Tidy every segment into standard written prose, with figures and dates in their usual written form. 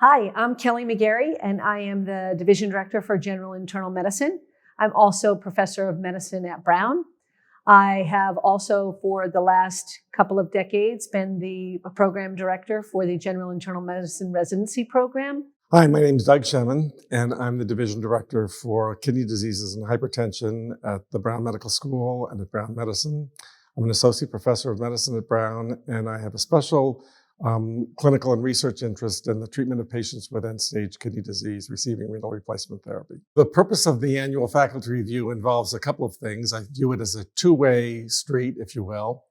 Hi, I'm Kelly McGarry, and I am the Division Director for General Internal Medicine. I'm also Professor of Medicine at Brown. I have also, for the last couple of decades, been the Program Director for the General Internal Medicine Residency Program. Hi, my name is Doug Shemin, and I'm the Division Director for Kidney Diseases and Hypertension at the Brown Medical School and at Brown Medicine. I'm an Associate Professor of Medicine at Brown, and I have a special clinical and research interest in the treatment of patients with end-stage kidney disease receiving renal replacement therapy. The purpose of the annual faculty review involves a couple of things. I view it as a two-way street, if you will.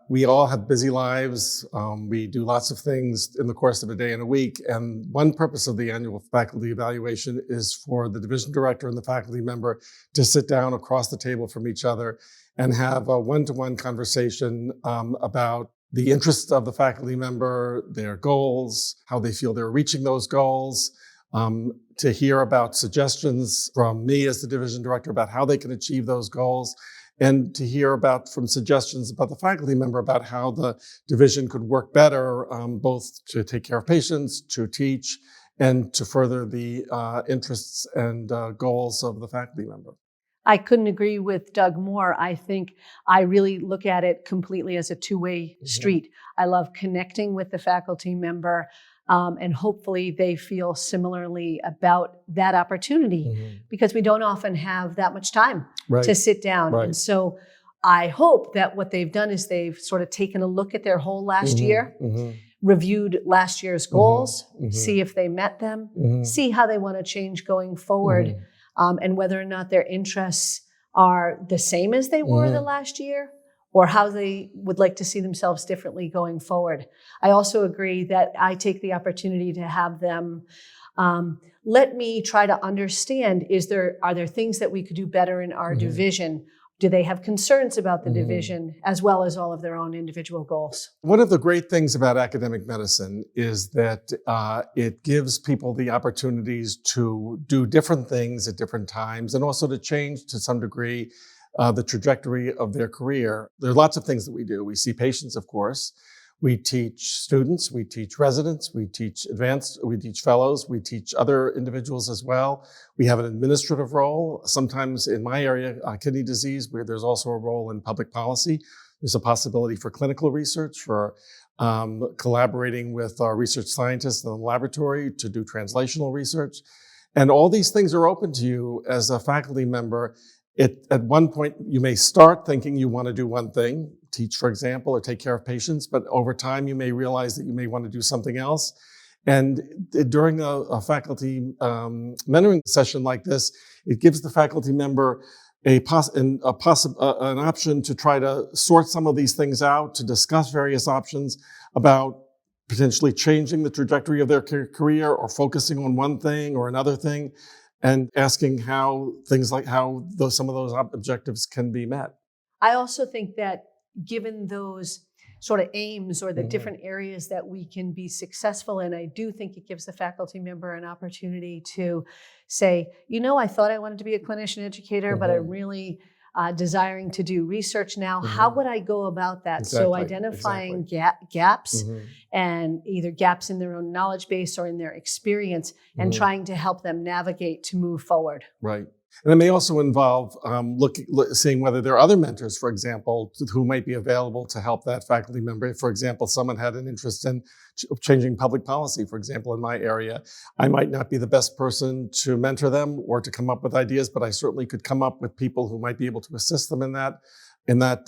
We all have busy lives. We do lots of things in the course of a day and a week. And one purpose of the annual faculty evaluation is for the division director and the faculty member to sit down across the table from each other and have a one-to-one conversation about the interests of the faculty member, their goals, how they feel they're reaching those goals, to hear about suggestions from me as the division director about how they can achieve those goals, and to hear from suggestions about the faculty member about how the division could work better, both to take care of patients, to teach, and to further the interests and goals of the faculty member. I couldn't agree with Doug more. I think I really look at it completely as a two-way street. I love connecting with the faculty member, and hopefully they feel similarly about that opportunity because we don't often have that much time to sit down. And so I hope that what they've done is they've sort of taken a look at their whole last year, reviewed last year's goals, see if they met them, see how they want to change going forward. And whether or not their interests are the same as they were the last year, or how they would like to see themselves differently going forward. I also agree that I take the opportunity to have them let me try to understand, are there things that we could do better in our division? Do they have concerns about the division as well as all of their own individual goals? One of the great things about academic medicine is that it gives people the opportunities to do different things at different times and also to change to some degree the trajectory of their career. There are lots of things that we do. We see patients, of course. We teach students, we teach residents, we teach fellows, we teach other individuals as well. We have an administrative role. Sometimes in my area, kidney disease, where there's also a role in public policy. There's a possibility for clinical research, for collaborating with our research scientists in the laboratory to do translational research. And all these things are open to you as a faculty member. At one point, you may start thinking you want to do one thing, teach, for example, or take care of patients, but over time you may realize that you may want to do something else. And during a faculty mentoring session like this, it gives the faculty member an option to try to sort some of these things out, to discuss various options about potentially changing the trajectory of their career or focusing on one thing or another thing, and asking how some of those objectives can be met. I also think that given those sort of aims or the different areas that we can be successful in, I do think it gives the faculty member an opportunity to say, I thought I wanted to be a clinician educator, but I'm really desiring to do research now. How would I go about that? So identifying gaps and either gaps in their own knowledge base or in their experience and trying to help them navigate to move forward. Right. And it may also involve seeing whether there are other mentors, for example, who might be available to help that faculty member. For example, someone had an interest in changing public policy, for example, in my area. I might not be the best person to mentor them or to come up with ideas, but I certainly could come up with people who might be able to assist them in that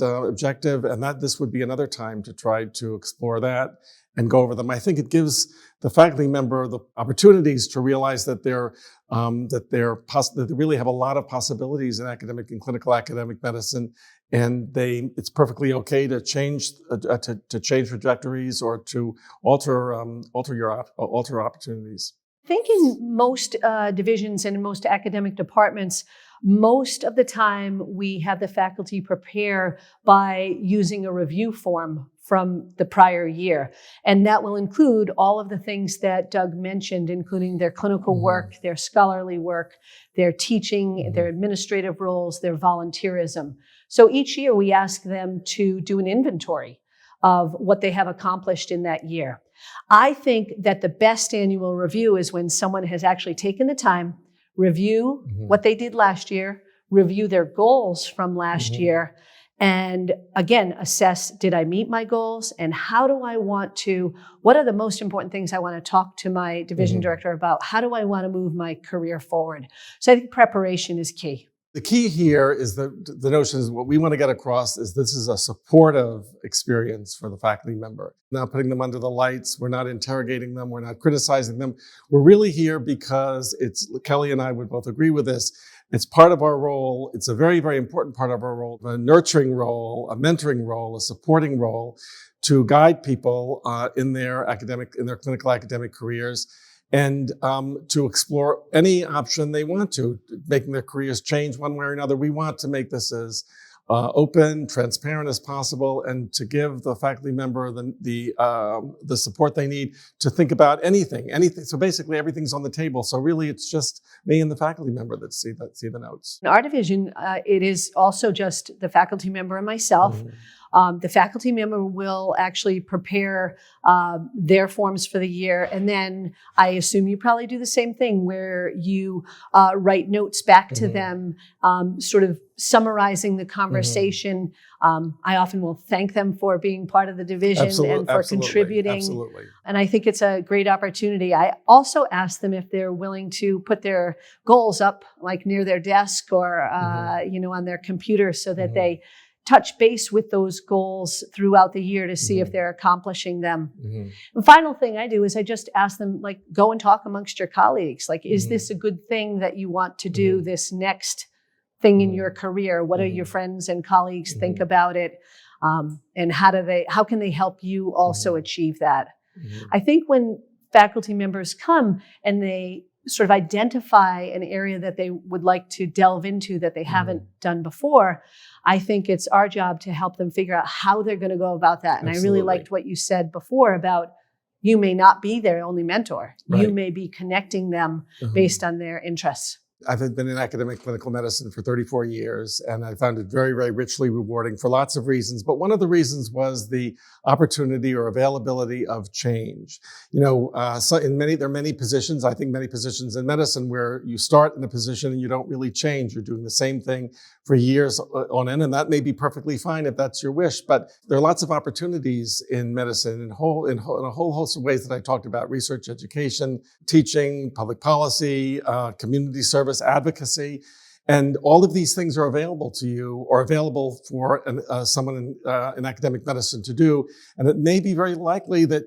objective. And this would be another time to try to explore that and go over them. I think it gives the faculty member the opportunities to realize that they really have a lot of possibilities in academic and clinical academic medicine, and it's perfectly okay to change trajectories or to alter opportunities. I think in most divisions and in most academic departments, most of the time we have the faculty prepare by using a review form from the prior year. And that will include all of the things that Doug mentioned, including their clinical work, their scholarly work, their teaching, their administrative roles, their volunteerism. So each year we ask them to do an inventory of what they have accomplished in that year. I think that the best annual review is when someone has actually taken the time, review what they did last year, review their goals from last year, and again, assess, did I meet my goals? And what are the most important things I want to talk to my division director about? How do I want to move my career forward? So I think preparation is key. The key here is the notion is what we want to get across is this is a supportive experience for the faculty member. Not putting them under the lights. We're not interrogating them. We're not criticizing them. We're really here because Kelly and I would both agree with this. It's part of our role. It's a very, very important part of our role, a nurturing role, a mentoring role, a supporting role to guide people in their clinical academic careers, and to explore any option they want to, making their careers change one way or another. We want to make this as open, transparent as possible, and to give the faculty member the support they need to think about anything. So basically, everything's on the table. So really, it's just me and the faculty member that see the notes. In our division, it is also just the faculty member and myself. The faculty member will actually prepare their forms for the year. And then I assume you probably do the same thing where you write notes back to them, sort of summarizing the conversation. I often will thank them for being part of the division and for contributing. Absolutely. And I think it's a great opportunity. I also ask them if they're willing to put their goals up like near their desk or, on their computer so that they touch base with those goals throughout the year to see if they're accomplishing them. The final thing I do is I just ask them, like, go and talk amongst your colleagues. Like, is this a good thing that you want to do this next thing in your career? What do your friends and colleagues think about it? And how can they help you also achieve that? I think when faculty members come and they sort of identify an area that they would like to delve into that they haven't done before, I think it's our job to help them figure out how they're going to go about that. And I really liked what you said before about you may not be their only mentor. Right. You may be connecting them based on their interests. I've been in academic clinical medicine for 34 years, and I found it very, very richly rewarding for lots of reasons. But one of the reasons was the opportunity or availability of change. There are many positions, I think many positions in medicine where you start in a position and you don't really change. You're doing the same thing for years on end, and that may be perfectly fine if that's your wish. But there are lots of opportunities in medicine in a whole host of ways that I talked about: research, education, teaching, public policy, community service, advocacy. And all of these things are available to you or available for someone in academic medicine to do. And it may be very likely that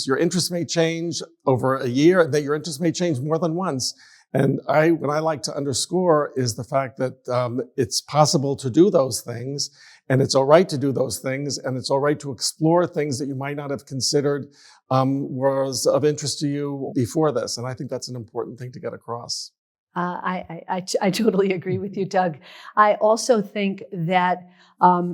your interests may change over a year, that your interests may change more than once. And what I like to underscore is the fact that it's possible to do those things, and it's all right to do those things, and it's all right to explore things that you might not have considered was of interest to you before this. And I think that's an important thing to get across. I totally agree with you, Doug. I also think that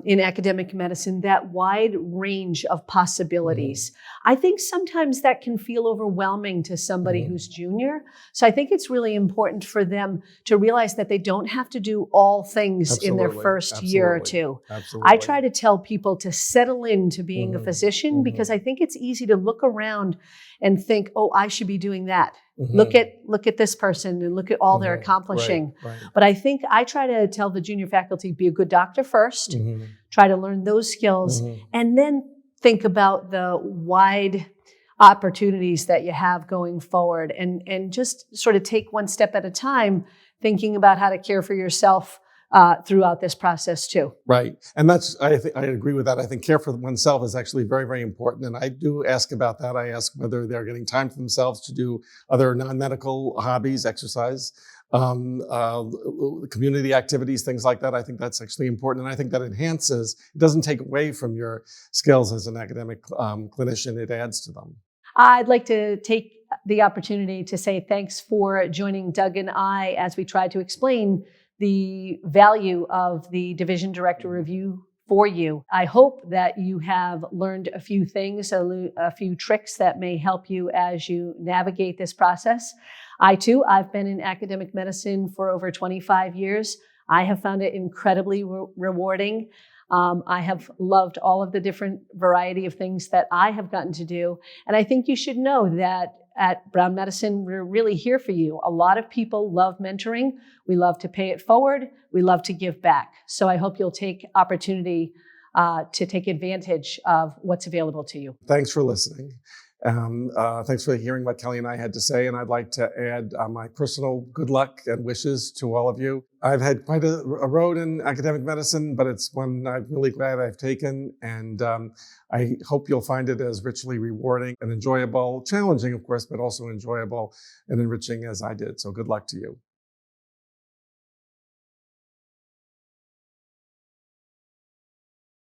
in academic medicine, that wide range of possibilities, I think sometimes that can feel overwhelming to somebody who's junior. So I think it's really important for them to realize that they don't have to do all things in their first year or two. Absolutely. I try to tell people to settle into being a physician because I think it's easy to look around and think, oh, I should be doing that. Look at this person and look at all they're accomplishing. Right. But I think I try to tell the junior faculty, be a good doctor first, try to learn those skills, and then think about the wide opportunities that you have going forward and just sort of take one step at a time, thinking about how to care for yourself throughout this process too. Right. And I agree with that. I think care for oneself is actually very, very important. And I do ask about that. I ask whether they're getting time for themselves to do other non-medical hobbies, exercise, community activities, things like that. I think that's actually important. And I think that it doesn't take away from your skills as an academic clinician. It adds to them. I'd like to take the opportunity to say thanks for joining Doug and I as we try to explain the value of the Division Director Review for you. I hope that you have learned a few things, a few tricks that may help you as you navigate this process. I've been in academic medicine for over 25 years. I have found it incredibly rewarding. I have loved all of the different variety of things that I have gotten to do. And I think you should know that at Brown Medicine, we're really here for you. A lot of people love mentoring. We love to pay it forward. We love to give back. So I hope you'll take opportunity to take advantage of what's available to you. Thanks for listening. Thanks for hearing what Kelly and I had to say. And I'd like to add my personal good luck and wishes to all of you. I've had quite a road in academic medicine, but it's one I'm really glad I've taken. And I hope you'll find it as richly rewarding and enjoyable, challenging, of course, but also enjoyable and enriching as I did. So good luck to you.